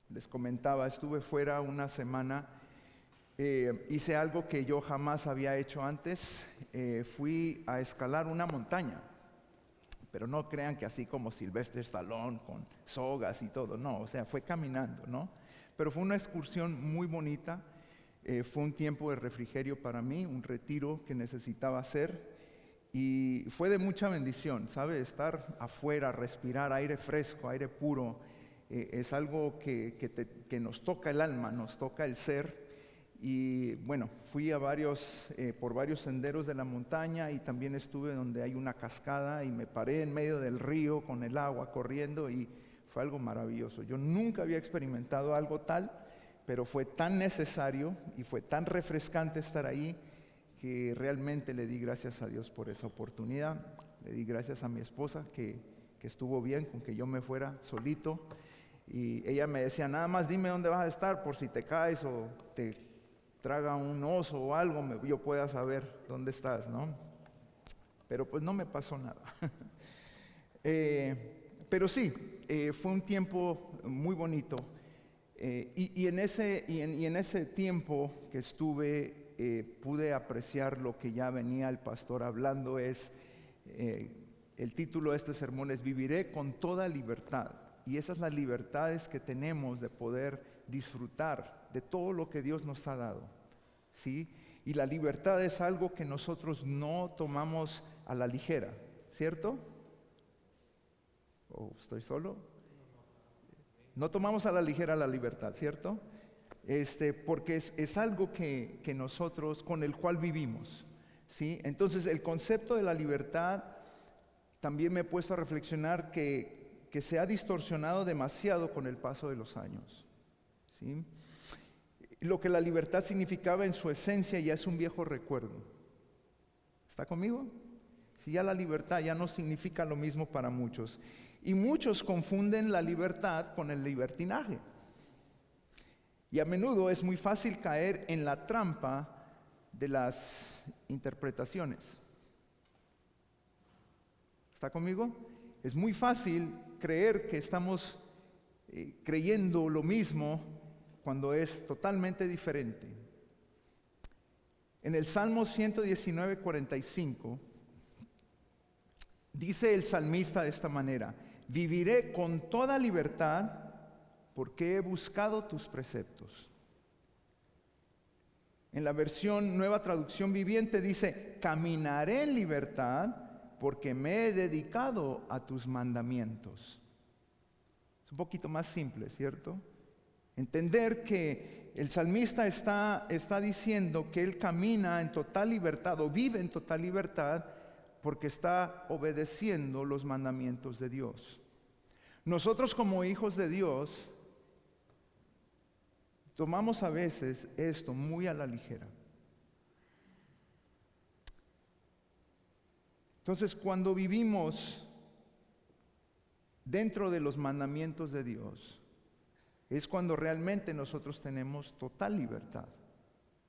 les comentaba, estuve fuera una semana, hice algo que yo jamás había hecho antes, fui a escalar una montaña, pero no crean que así como Sylvester Stallone con sogas y todo, no, o sea, fue caminando, ¿no? Pero fue una excursión muy bonita, fue un tiempo de refrigerio para mí, un retiro que necesitaba hacer y fue de mucha bendición, ¿sabe? Estar afuera, respirar aire fresco, aire puro, es algo que nos toca el alma, nos toca el ser. Y bueno, fui a por varios senderos de la montaña y también estuve donde hay una cascada y me paré en medio del río con el agua corriendo y fue algo maravilloso. Yo nunca había experimentado algo tal, pero fue tan necesario y fue tan refrescante estar ahí que realmente le di gracias a Dios por esa oportunidad. Le di gracias a mi esposa que estuvo bien con que yo me fuera solito. Y ella me decía, nada más dime dónde vas a estar por si te caes o te traga un oso o algo, yo pueda saber dónde estás, ¿no? Pero pues no me pasó nada. Pero sí, fue un tiempo muy bonito. Y en ese tiempo que estuve, pude apreciar lo que ya venía el pastor hablando. El título de este sermón es Viviré con toda libertad. Y esas las libertades que tenemos de poder disfrutar de todo lo que Dios nos ha dado, ¿sí? Y la libertad es algo que nosotros no tomamos a la ligera, ¿cierto? ¿O estoy solo? No tomamos a la ligera la libertad, ¿cierto? Porque es algo que nosotros, con el cual vivimos, ¿sí? Entonces el concepto de la libertad también me he puesto a reflexionar que se ha distorsionado demasiado con el paso de los años, ¿sí? Lo que la libertad significaba en su esencia ya es un viejo recuerdo. ¿Está conmigo? Si ya la libertad ya no significa lo mismo para muchos. Y muchos confunden la libertad con el libertinaje. Y a menudo es muy fácil caer en la trampa de las interpretaciones. ¿Está conmigo? Es muy fácil creer que estamos creyendo lo mismo cuando es totalmente diferente. En el Salmo 119:45 dice el salmista de esta manera: viviré con toda libertad porque he buscado tus preceptos. En la versión Nueva Traducción Viviente dice: caminaré en libertad porque me he dedicado a tus mandamientos. Es un poquito más simple, ¿cierto? Entender que el salmista está diciendo que él camina en total libertad o vive en total libertad porque está obedeciendo los mandamientos de Dios. Nosotros como hijos de Dios tomamos a veces esto muy a la ligera. Entonces, cuando vivimos dentro de los mandamientos de Dios, es cuando realmente nosotros tenemos total libertad.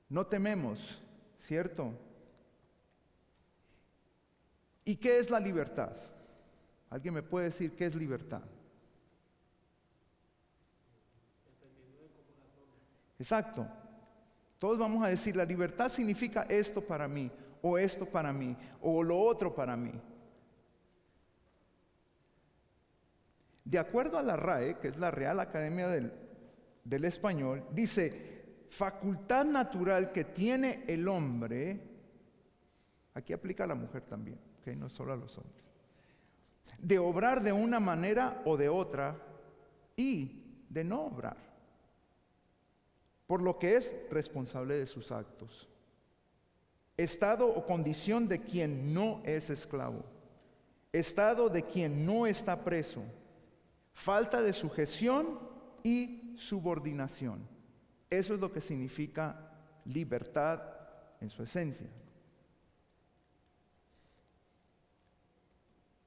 No tememos, ¿cierto? ¿Y qué es la libertad? ¿Alguien me puede decir qué es libertad? Exacto. Todos vamos a decir, la libertad significa esto para mí, o esto para mí, o lo otro para mí. De acuerdo a la RAE, que es la Real Academia del Español, dice, facultad natural que tiene el hombre, aquí aplica a la mujer también, ¿okay? No solo a los hombres, de obrar de una manera o de otra y de no obrar, por lo que es responsable de sus actos. Estado o condición de quien no es esclavo, estado de quien no está preso, falta de sujeción y subordinación. Eso es lo que significa libertad en su esencia.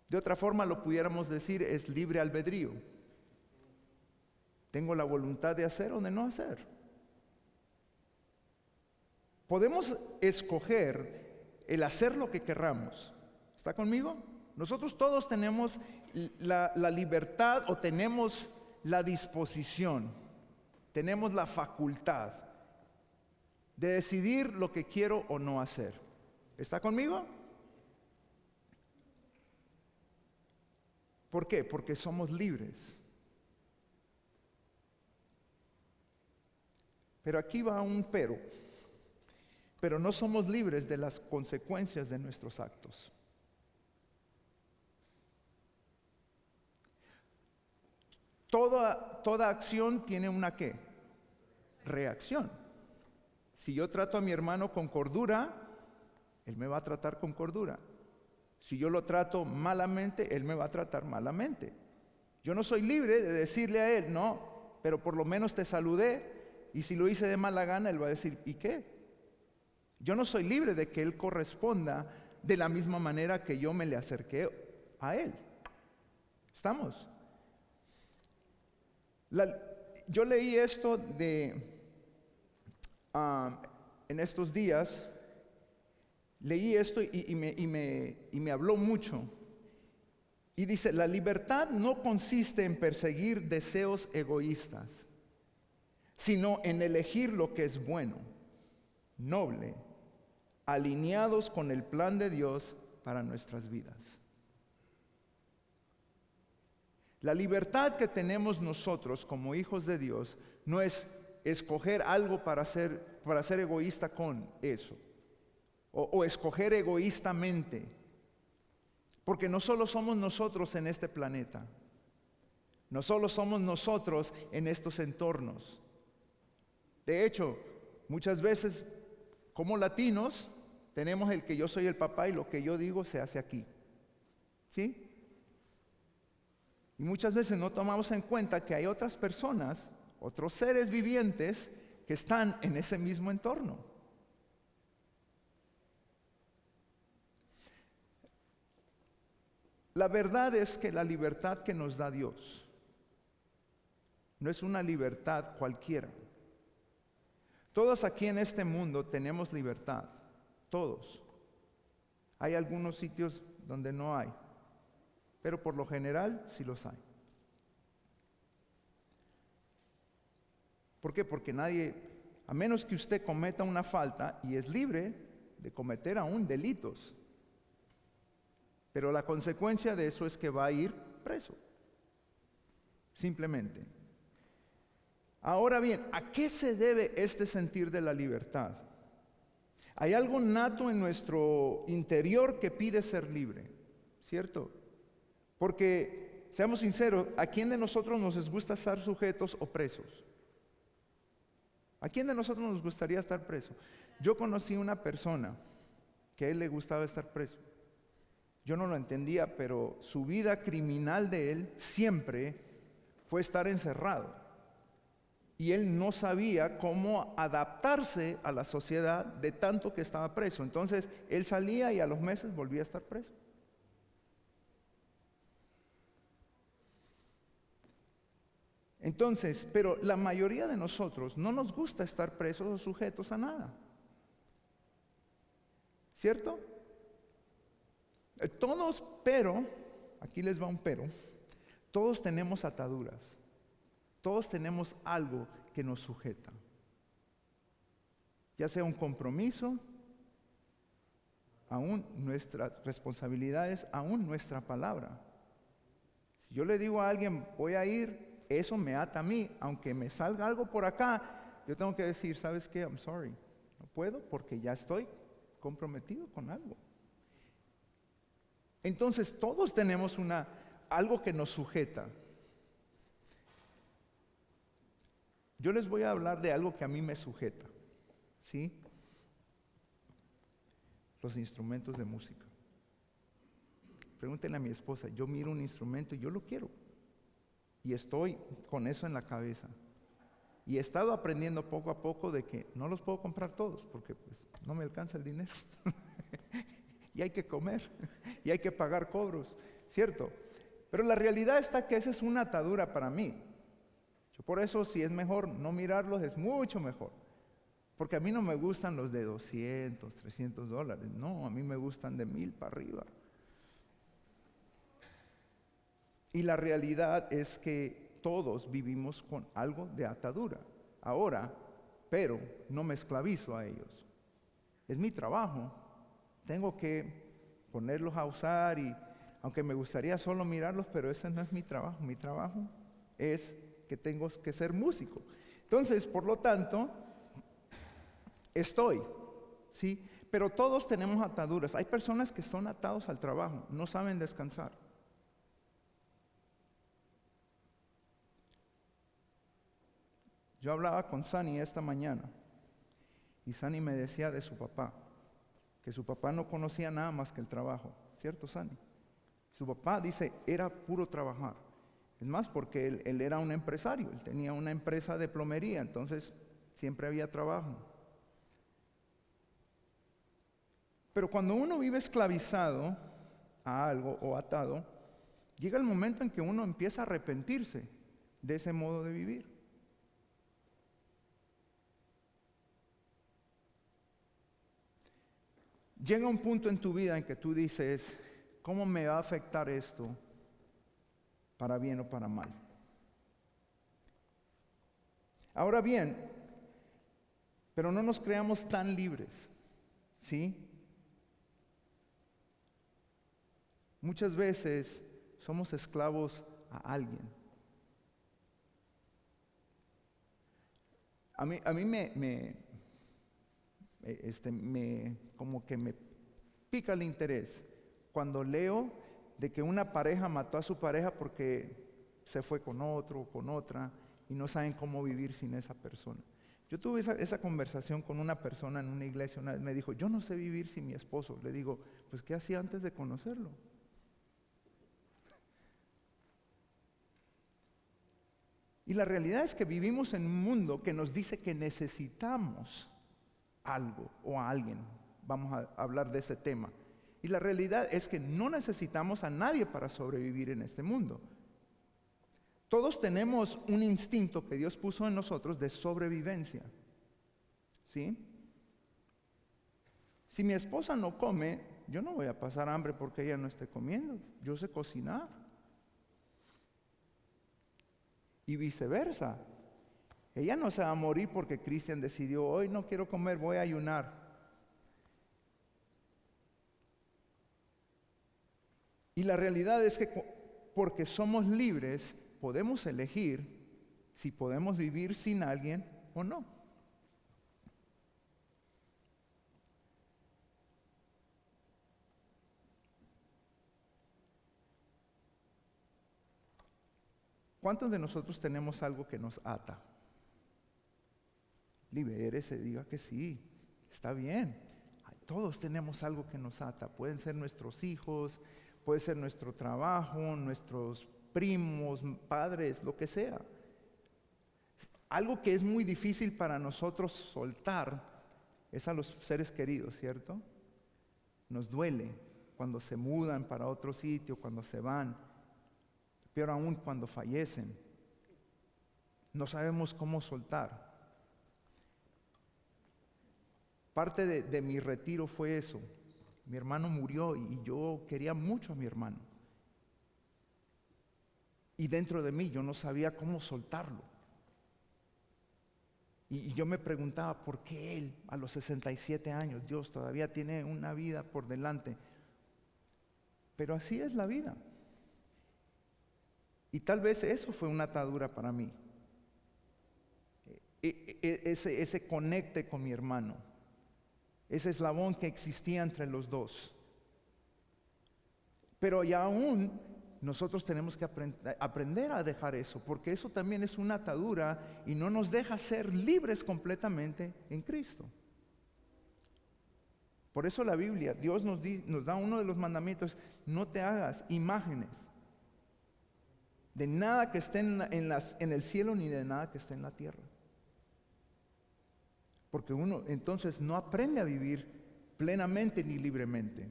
De otra forma lo pudiéramos decir, es libre albedrío. Tengo la voluntad de hacer o de no hacer. Podemos escoger el hacer lo que querramos. ¿Está conmigo? Nosotros todos tenemos la libertad o tenemos la disposición tenemos la facultad de decidir lo que quiero o no hacer. ¿Está conmigo? ¿Por qué? Porque somos libres. Pero aquí va un pero. Pero no somos libres de las consecuencias de nuestros actos. Toda acción tiene una ¿qué? Reacción. Si yo trato a mi hermano con cordura, él me va a tratar con cordura. Si yo lo trato malamente, él me va a tratar malamente. Yo no soy libre de decirle a él, no, pero por lo menos te saludé, y si lo hice de mala gana, él va a decir, ¿y qué? Yo no soy libre de que él corresponda de la misma manera que yo me le acerqué a él. ¿Estamos? Yo leí esto en estos días, leí esto y me habló mucho. Y dice, la libertad no consiste en perseguir deseos egoístas, sino en elegir lo que es bueno, noble, alineados con el plan de Dios para nuestras vidas. La libertad que tenemos nosotros como hijos de Dios no es escoger algo para ser egoísta con eso, o escoger egoístamente, porque no solo somos nosotros en este planeta, no solo somos nosotros en estos entornos. De hecho, muchas veces como latinos tenemos el que yo soy el papá y lo que yo digo se hace aquí, ¿sí? Y muchas veces no tomamos en cuenta que hay otras personas, otros seres vivientes que están en ese mismo entorno. La verdad es que la libertad que nos da Dios no es una libertad cualquiera. Todos aquí en este mundo tenemos libertad, todos. Hay algunos sitios donde no hay, pero por lo general sí los hay. ¿Por qué? Porque nadie, a menos que usted cometa una falta, y es libre de cometer aún delitos, pero la consecuencia de eso es que va a ir preso, simplemente. Ahora bien, ¿a qué se debe este sentir de la libertad? Hay algo nato en nuestro interior que pide ser libre, ¿cierto? Porque, seamos sinceros, ¿a quién de nosotros nos gusta estar sujetos o presos? ¿A quién de nosotros nos gustaría estar preso? Yo conocí una persona que a él le gustaba estar preso. Yo no lo entendía, pero su vida criminal de él siempre fue estar encerrado. Y él no sabía cómo adaptarse a la sociedad de tanto que estaba preso. Entonces, él salía y a los meses volvía a estar preso. Entonces, pero la mayoría de nosotros no nos gusta estar presos o sujetos a nada. ¿Cierto? Todos, pero, aquí les va un pero, todos tenemos ataduras. Todos tenemos algo que nos sujeta. Ya sea un compromiso, aún nuestras responsabilidades, aún nuestra palabra. Si yo le digo a alguien, voy a ir, eso me ata a mí. Aunque me salga algo por acá, yo tengo que decir, ¿sabes qué? I'm sorry. No puedo porque ya estoy comprometido con algo. Entonces, todos tenemos algo que nos sujeta. Yo les voy a hablar de algo que a mí me sujeta, ¿sí? Los instrumentos de música. Pregúntenle a mi esposa, yo miro un instrumento y yo lo quiero. Y estoy con eso en la cabeza. Y he estado aprendiendo poco a poco de que no los puedo comprar todos, porque pues no me alcanza el dinero. Y hay que comer, y hay que pagar cobros, ¿cierto? Pero la realidad está que esa es una atadura para mí. Por eso, si es mejor no mirarlos, es mucho mejor. Porque a mí no me gustan los de 200, 300 dólares. No, a mí me gustan de 1000 para arriba. Y la realidad es que todos vivimos con algo de atadura. ahora, pero no me esclavizo a ellos. Es mi trabajo. Tengo que ponerlos a usar y aunque me gustaría solo mirarlos, pero ese no es mi trabajo. Mi trabajo es que tengo que ser músico. Entonces, por lo tanto, estoy, ¿sí? Pero todos tenemos ataduras. Hay personas que son atados al trabajo, no saben descansar. Yo hablaba con Sani esta mañana y Sani me decía de su papá, que su papá no conocía nada más que el trabajo. ¿Cierto, Sani? Su papá, dice, era puro trabajar. Es más, porque él era un empresario, él tenía una empresa de plomería, entonces siempre había trabajo. Pero cuando uno vive esclavizado a algo o atado, llega el momento en que uno empieza a arrepentirse de ese modo de vivir. Llega un punto en tu vida en que tú dices, ¿cómo me va a afectar esto para bien o para mal? Ahora bien, pero no nos creamos tan libres, ¿sí? Muchas veces somos esclavos a alguien. A mí como que me pica el interés cuando leo de que una pareja mató a su pareja porque se fue con otro o con otra y no saben cómo vivir sin esa persona. Yo tuve esa conversación con una persona en una iglesia una vez, me dijo, yo no sé vivir sin mi esposo. Le digo, pues ¿qué hacía antes de conocerlo? Y la realidad es que vivimos en un mundo que nos dice que necesitamos algo o a alguien. Vamos a hablar de ese tema. Y la realidad es que no necesitamos a nadie para sobrevivir en este mundo. Todos tenemos un instinto que Dios puso en nosotros de sobrevivencia. ¿Sí? Si mi esposa no come, yo no voy a pasar hambre porque ella no esté comiendo. Yo sé cocinar. Y viceversa. Ella no se va a morir porque Cristian decidió, hoy no quiero comer, voy a ayunar. Y la realidad es que porque somos libres, podemos elegir si podemos vivir sin alguien o no. ¿Cuántos de nosotros tenemos algo que nos ata? Libérese, diga que sí, está bien. Todos tenemos algo que nos ata. Pueden ser nuestros hijos, puede ser nuestro trabajo, nuestros primos, padres, lo que sea. Algo que es muy difícil para nosotros soltar es a los seres queridos, ¿cierto? Nos duele cuando se mudan para otro sitio, cuando se van. Peor aún cuando fallecen. No sabemos cómo soltar. Parte de mi retiro fue eso. Mi hermano murió y yo quería mucho a mi hermano. Y dentro de mí yo no sabía cómo soltarlo. Y yo me preguntaba, ¿por qué él a los 67 años, Dios todavía tiene una vida por delante? Pero así es la vida. Y tal vez eso fue una atadura para mí. Ese conecte con mi hermano. Ese eslabón que existía entre los dos. Pero ya aún nosotros tenemos que aprender a dejar eso, porque eso también es una atadura y no nos deja ser libres completamente en Cristo. Por eso la Biblia, Dios nos da uno de los mandamientos, no te hagas imágenes de nada que esté en el cielo ni de nada que esté en la tierra. Porque uno entonces no aprende a vivir plenamente ni libremente.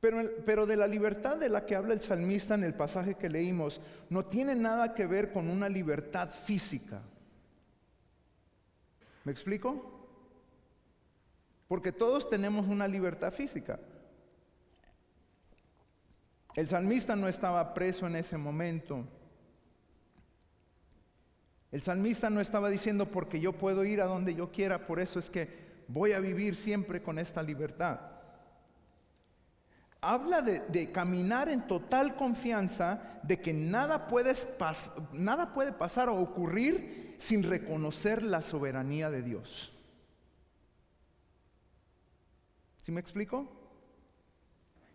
Pero de la libertad de la que habla el salmista en el pasaje que leímos, no tiene nada que ver con una libertad física. ¿Me explico? Porque todos tenemos una libertad física. El salmista no estaba preso en ese momento. El salmista no estaba diciendo porque yo puedo ir a donde yo quiera, por eso es que voy a vivir siempre con esta libertad. Habla de caminar en total confianza de que nada puede pasar o ocurrir sin reconocer la soberanía de Dios. ¿Sí me explico?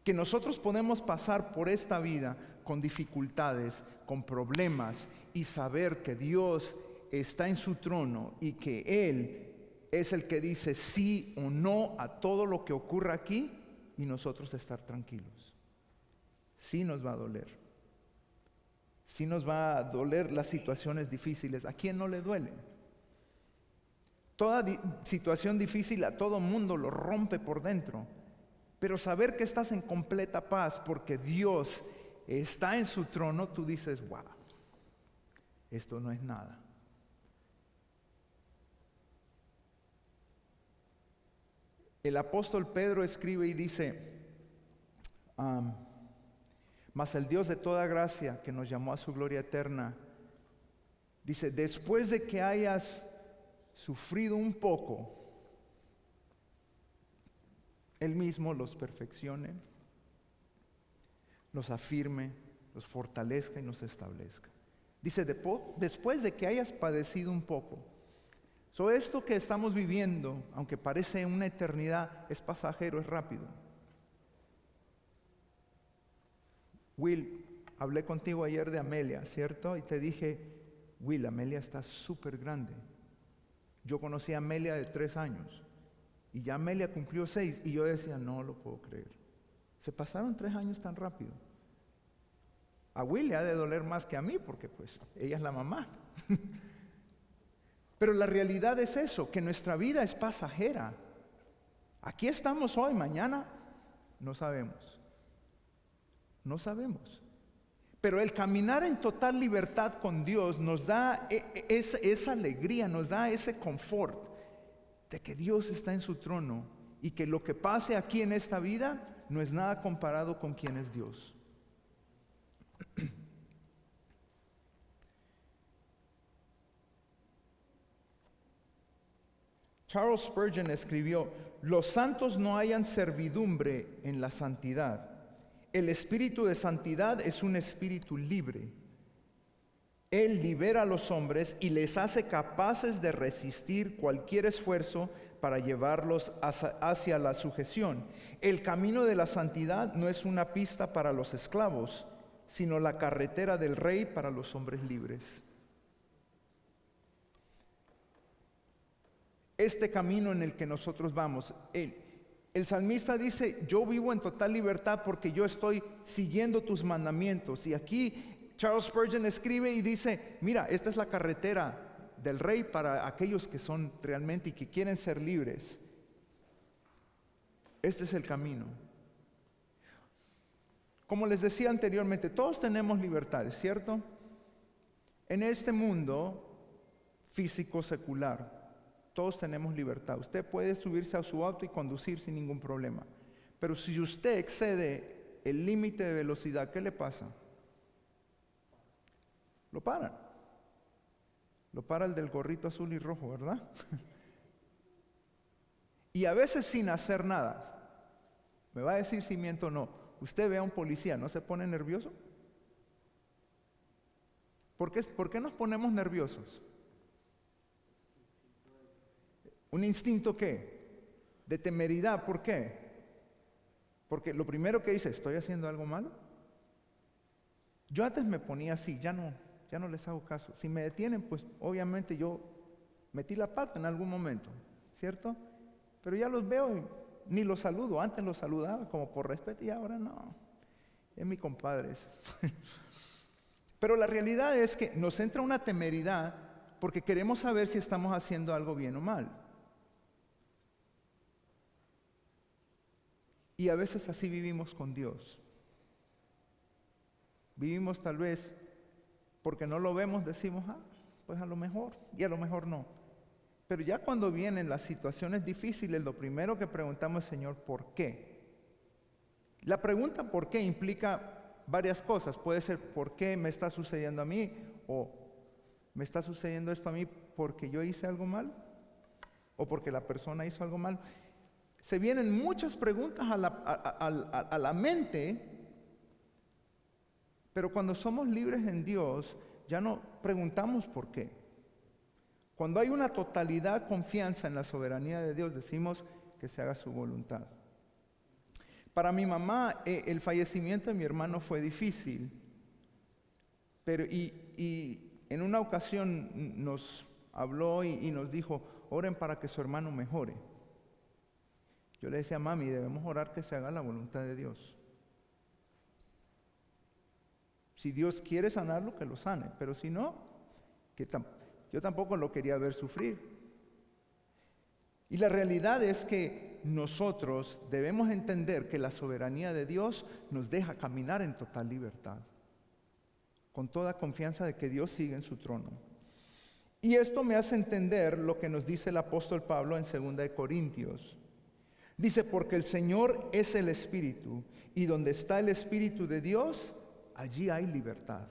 Que nosotros podemos pasar por esta vida con dificultades, con problemas y saber que Dios está en su trono y que Él es el que dice sí o no a todo lo que ocurra aquí y nosotros estar tranquilos. Sí nos va a doler. Sí nos va a doler las situaciones difíciles. ¿A quién no le duele? Toda situación difícil a todo mundo lo rompe por dentro. Pero saber que estás en completa paz porque Dios está en su trono, tú dices, wow, esto no es nada. El apóstol Pedro escribe y dice, mas el Dios de toda gracia que nos llamó a su gloria eterna, dice, después de que hayas sufrido un poco, Él mismo los perfeccione, los afirme, los fortalezca y nos establezca. Dice, después de que hayas padecido un poco. Esto que estamos viviendo, aunque parece una eternidad, es pasajero, es rápido. Will, hablé contigo ayer de Amelia, ¿cierto? Y te dije, Will, Amelia está súper grande. Yo conocí a Amelia de 3 años. Y ya Amelia cumplió 6. Y yo decía, no lo puedo creer. Se pasaron 3 años tan rápido. A Will le ha de doler más que a mí, porque pues ella es la mamá. Pero la realidad es eso, que nuestra vida es pasajera. Aquí estamos hoy, mañana no sabemos. No sabemos. Pero el caminar en total libertad con Dios nos da esa alegría, nos da ese confort de que Dios está en su trono y que lo que pase aquí en esta vida no es nada comparado con quién es Dios. Charles Spurgeon escribió, los santos no hallan servidumbre en la santidad. El espíritu de santidad es un espíritu libre. Él libera a los hombres y les hace capaces de resistir cualquier esfuerzo para llevarlos hacia la sujeción. El camino de la santidad no es una pista para los esclavos, sino la carretera del rey para los hombres libres. Este camino en el que nosotros vamos, el salmista dice, yo vivo en total libertad porque yo estoy siguiendo tus mandamientos. Y aquí Charles Spurgeon escribe y dice, mira, esta es la carretera del rey para aquellos que son realmente y que quieren ser libres. Este es el camino. Como les decía anteriormente, todos tenemos libertades, ¿cierto? En este mundo físico secular, todos tenemos libertad. Usted puede subirse a su auto y conducir sin ningún problema. Pero si usted excede el límite de velocidad, ¿qué le pasa? Lo paran. Lo para el del gorrito azul y rojo, ¿verdad? Y a veces sin hacer nada. Me va a decir si miento o no. Usted ve a un policía, ¿no se pone nervioso? ¿Por qué nos ponemos nerviosos? ¿Un instinto qué? De temeridad. ¿Por qué? Porque lo primero que dice, ¿estoy haciendo algo malo? Yo antes me ponía así, ya no les hago caso. Si me detienen, pues obviamente yo metí la pata en algún momento, ¿cierto? Pero ya los veo y ni los saludo. Antes los saludaba como por respeto y ahora no. Es mi compadre. Pero la realidad es que nos entra una temeridad porque queremos saber si estamos haciendo algo bien o mal. Y a veces así vivimos con Dios. Vivimos tal vez porque no lo vemos, decimos, pues a lo mejor, y a lo mejor no. Pero ya cuando vienen las situaciones difíciles, lo primero que preguntamos es, Señor, ¿por qué? La pregunta ¿por qué? Implica varias cosas. Puede ser, ¿por qué me está sucediendo a mí? O ¿Me está sucediendo esto a mí porque yo hice algo mal? ¿O porque la persona hizo algo mal? Se vienen muchas preguntas a la mente, pero cuando somos libres en Dios, ya no preguntamos por qué. Cuando hay una totalidad confianza en la soberanía de Dios, decimos que se haga su voluntad. Para mi mamá, el fallecimiento de mi hermano fue difícil, pero y en una ocasión nos habló y nos dijo, oren para que su hermano mejore. Yo le decía, mami, debemos orar que se haga la voluntad de Dios. Si Dios quiere sanarlo, que lo sane, pero si no, yo tampoco lo quería ver sufrir. Y la realidad es que nosotros debemos entender que la soberanía de Dios nos deja caminar en total libertad, con toda confianza de que Dios sigue en su trono. Y esto me hace entender lo que nos dice el apóstol Pablo en 2 Corintios. Dice, porque el Señor es el Espíritu, y donde está el Espíritu de Dios, allí hay libertad.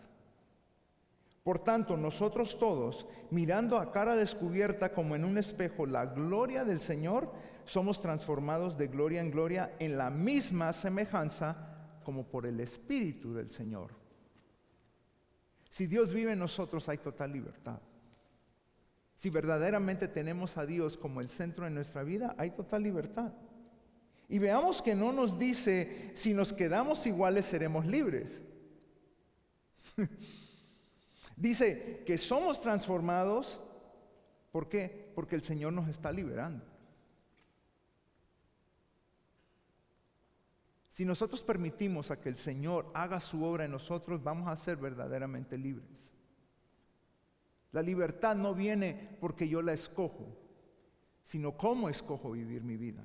Por tanto, nosotros todos, mirando a cara descubierta como en un espejo la gloria del Señor, somos transformados de gloria en gloria en la misma semejanza como por el Espíritu del Señor. Si Dios vive en nosotros, hay total libertad. Si verdaderamente tenemos a Dios como el centro de nuestra vida, hay total libertad. Y veamos que no nos dice, si nos quedamos iguales seremos libres. Dice que somos transformados, ¿por qué? Porque el Señor nos está liberando. Si nosotros permitimos a que el Señor haga su obra en nosotros, vamos a ser verdaderamente libres. La libertad no viene porque yo la escojo, sino cómo escojo vivir mi vida.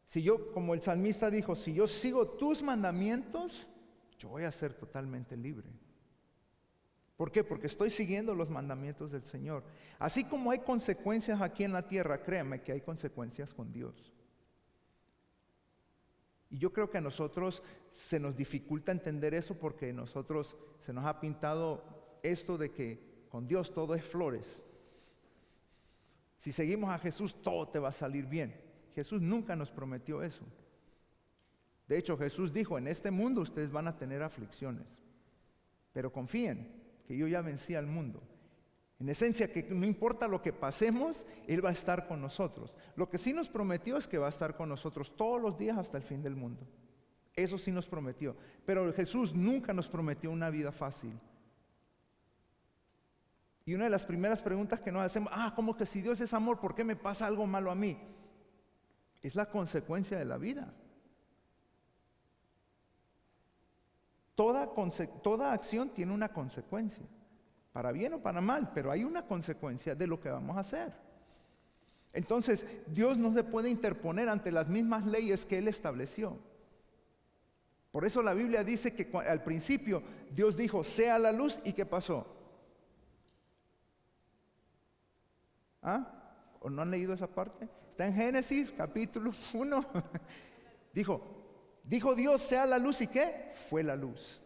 Si yo, como el salmista dijo, si yo sigo tus mandamientos, yo voy a ser totalmente libre. ¿Por qué? Porque estoy siguiendo los mandamientos del Señor. Así como hay consecuencias aquí en la tierra, créame que hay consecuencias con Dios. Y yo creo que a nosotros se nos dificulta entender eso porque nosotros se nos ha pintado esto de que con Dios todo es flores. Si seguimos a Jesús, todo te va a salir bien. Jesús nunca nos prometió eso. De hecho, Jesús dijo, en este mundo ustedes van a tener aflicciones, pero confíen que yo ya vencí al mundo. En esencia, que no importa lo que pasemos, Él va a estar con nosotros. Lo que sí nos prometió es que va a estar con nosotros todos los días hasta el fin del mundo. Eso sí nos prometió. Pero Jesús nunca nos prometió una vida fácil. Y una de las primeras preguntas que nos hacemos, ¿cómo que si Dios es amor, por qué me pasa algo malo a mí? Es la consecuencia de la vida. Toda acción tiene una consecuencia, para bien o para mal, pero hay una consecuencia de lo que vamos a hacer. Entonces, Dios no se puede interponer ante las mismas leyes que Él estableció. Por eso la Biblia dice que al principio Dios dijo, sea la luz, ¿y qué pasó? ¿O no han leído esa parte? Está en Génesis capítulo 1. Dijo Dios, sea la luz, ¿y qué? Fue la luz.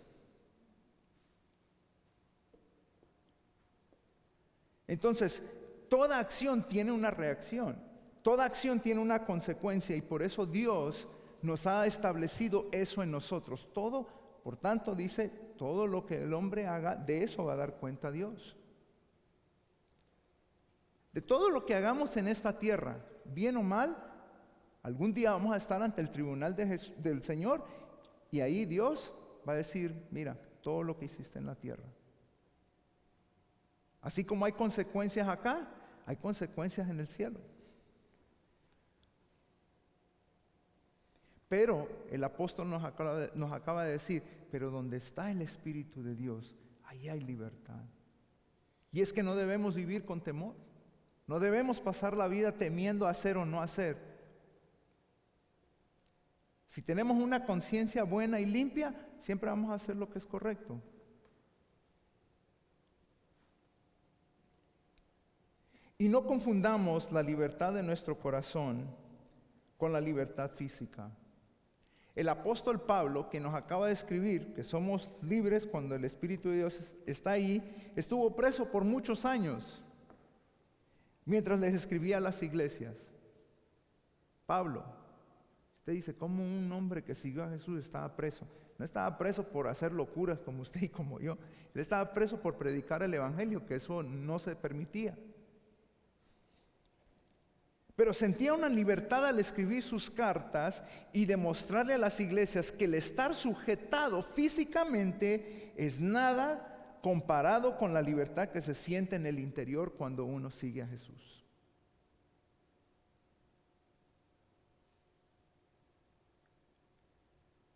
Entonces, toda acción tiene una reacción. Toda acción tiene una consecuencia y por eso Dios nos ha establecido eso en nosotros. Todo, por tanto, dice, todo lo que el hombre haga, de eso va a dar cuenta Dios. De todo lo que hagamos en esta tierra, bien o mal, algún día vamos a estar ante el tribunal del Señor y ahí Dios va a decir, mira, todo lo que hiciste en la tierra. Así como hay consecuencias acá, hay consecuencias en el cielo. Pero el apóstol nos acaba de decir, pero donde está el Espíritu de Dios, ahí hay libertad. Y es que no debemos vivir con temor. No debemos pasar la vida temiendo hacer o no hacer. Si tenemos una conciencia buena y limpia, siempre vamos a hacer lo que es correcto. Y no confundamos la libertad de nuestro corazón con la libertad física. El apóstol Pablo, que nos acaba de escribir que somos libres cuando el Espíritu de Dios está ahí, estuvo preso por muchos años mientras les escribía a las iglesias. Pablo, usted dice, ¿cómo un hombre que siguió a Jesús estaba preso? No estaba preso por hacer locuras como usted y como yo. Él estaba preso por predicar el evangelio, que eso no se permitía. Pero sentía una libertad al escribir sus cartas y demostrarle a las iglesias que el estar sujetado físicamente es nada comparado con la libertad que se siente en el interior cuando uno sigue a Jesús.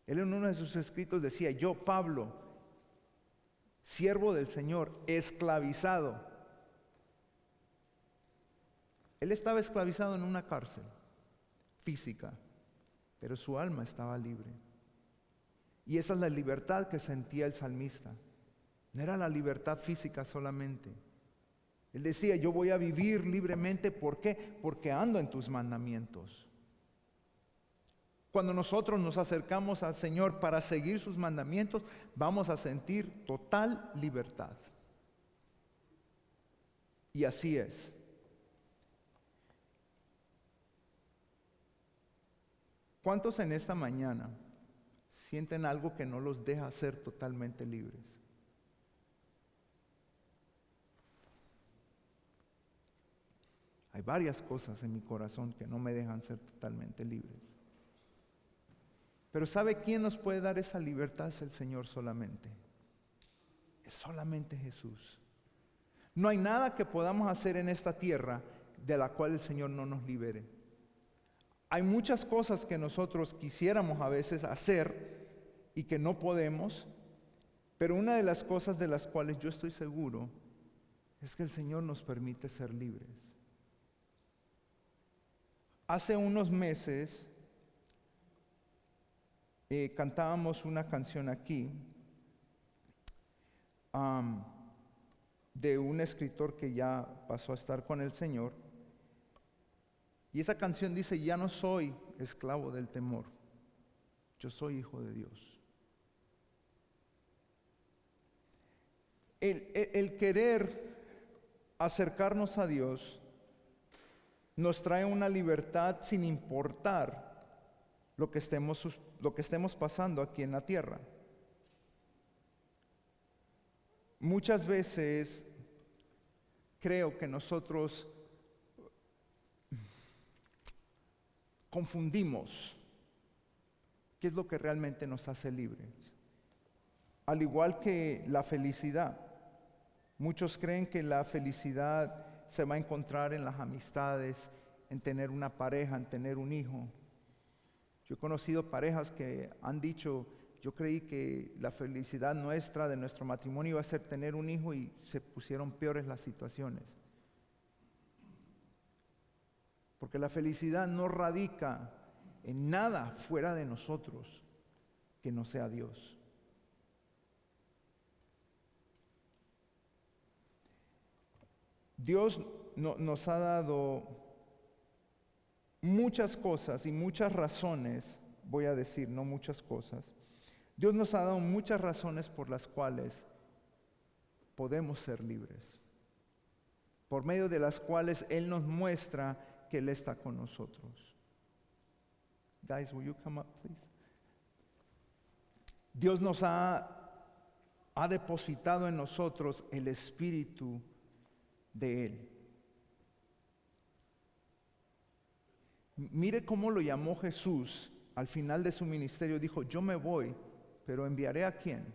Él en uno de sus escritos decía, yo, Pablo, siervo del Señor, esclavizado. Él estaba esclavizado en una cárcel física, pero su alma estaba libre. Y esa es la libertad que sentía el salmista. No era la libertad física solamente. Él decía, yo voy a vivir libremente. ¿Por qué? Porque ando en tus mandamientos. Cuando nosotros nos acercamos al Señor para seguir sus mandamientos, vamos a sentir total libertad. Y así es. ¿Cuántos en esta mañana sienten algo que no los deja ser totalmente libres? Hay varias cosas en mi corazón que no me dejan ser totalmente libres. Pero ¿sabe quién nos puede dar esa libertad? Es el Señor solamente. Es solamente Jesús. No hay nada que podamos hacer en esta tierra de la cual el Señor no nos libere. Hay muchas cosas que nosotros quisiéramos a veces hacer y que no podemos, pero una de las cosas de las cuales yo estoy seguro es que el Señor nos permite ser libres. Hace unos meses cantábamos una canción aquí de un escritor que ya pasó a estar con el Señor. Y esa canción dice, ya no soy esclavo del temor, yo soy hijo de Dios. El querer acercarnos a Dios nos trae una libertad sin importar lo que estemos pasando aquí en la tierra. Muchas veces creo que nosotros confundimos qué es lo que realmente nos hace libres. Al igual que la felicidad, muchos creen que la felicidad se va a encontrar en las amistades, en tener una pareja, en tener un hijo. Yo he conocido parejas que han dicho, yo creí que la felicidad nuestra, de nuestro matrimonio, iba a ser tener un hijo, y se pusieron peores las situaciones. Porque la felicidad no radica en nada fuera de nosotros que no sea Dios. Dios nos ha dado muchas cosas y muchas razones, voy a decir, no muchas cosas. Dios nos ha dado muchas razones por las cuales podemos ser libres, por medio de las cuales Él nos muestra que Él está con nosotros. Guys, will you come up, please? Dios nos ha depositado en nosotros el Espíritu de Él. Mire cómo lo llamó Jesús al final de su ministerio. Dijo, yo me voy, pero enviaré ¿a quién?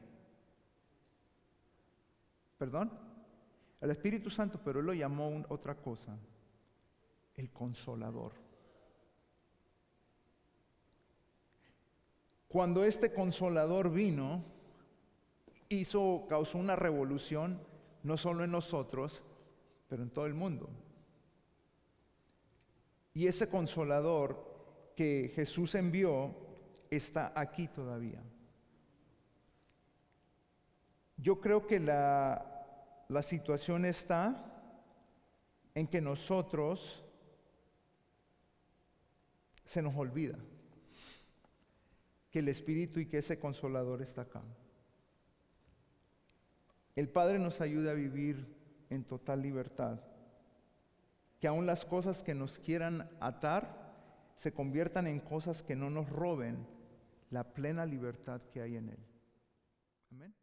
¿Perdón? El Espíritu Santo, pero Él lo llamó otra cosa. El Consolador. Cuando este Consolador vino, causó una revolución, no solo en nosotros, pero en todo el mundo. Y ese Consolador que Jesús envió está aquí todavía. Yo creo que la situación está en que nosotros se nos olvida. que el Espíritu y que ese Consolador está acá. El Padre nos ayude a vivir en total libertad. Que aun las cosas que nos quieran atar se conviertan en cosas que no nos roben la plena libertad que hay en Él. Amén.